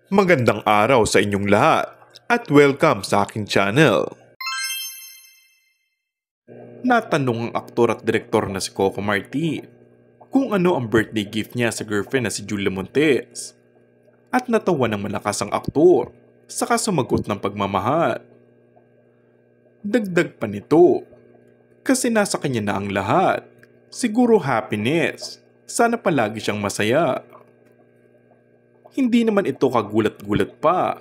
Magandang araw sa inyong lahat at welcome sa aking channel. Natanong ang aktor at direktor na si Coco Martin kung ano ang birthday gift niya sa girlfriend na si Julia Montes. At natawa ng malakas ang aktor saka sumagot ng pagmamahal. Dagdag pa nito, kasi nasa kanya na ang lahat, siguro happiness, sana palagi siyang masaya. Hindi naman ito kagulat-gulat pa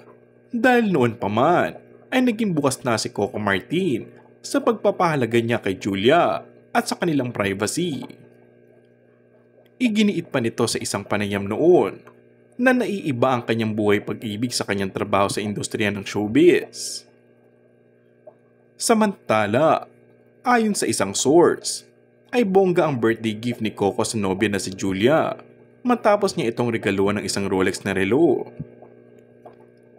dahil noon pa man ay naging bukas na si Coco Martin sa pagpapahalaga niya kay Julia at sa kanilang privacy. Iginiit pa nito sa isang panayam noon na naiiba ang kanyang buhay pag-ibig sa kanyang trabaho sa industriya ng showbiz. Samantala, ayon sa isang source, ay bongga ang birthday gift ni Coco sa nobya na si Julia matapos niya itong regaluhan ng isang Rolex na relo.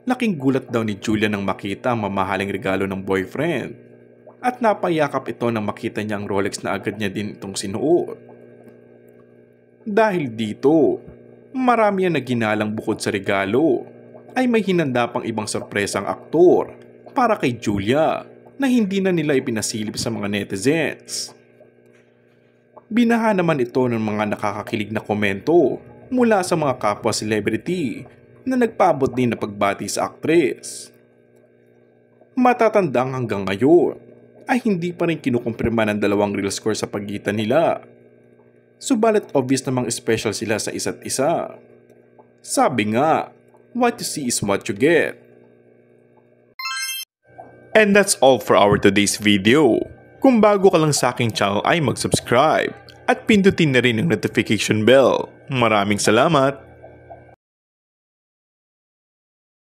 Laking gulat daw ni Julia nang makita ang mamahaling regalo ng boyfriend at napayakap ito nang makita niya ang Rolex na agad niya din itong sinuot. Dahil dito, marami ang naginalang bukod sa regalo ay may hinanda pang ibang sorpresang aktor para kay Julia na hindi na nila ipinasilip sa mga netizens. Binaha naman ito ng mga nakakakilig na komento mula sa mga kapwa celebrity na nagpaabot din na pagbati sa aktres. Matatandang hanggang ngayon ay hindi pa rin kinukumpirma ng dalawang real score sa pagitan nila. Subalit obvious namang special sila sa isa't isa. Sabi nga, what you see is what you get. And that's all for our today's video. Kung bago ka lang sa aking channel ay mag-subscribe at pindutin na rin ang notification bell. Maraming salamat!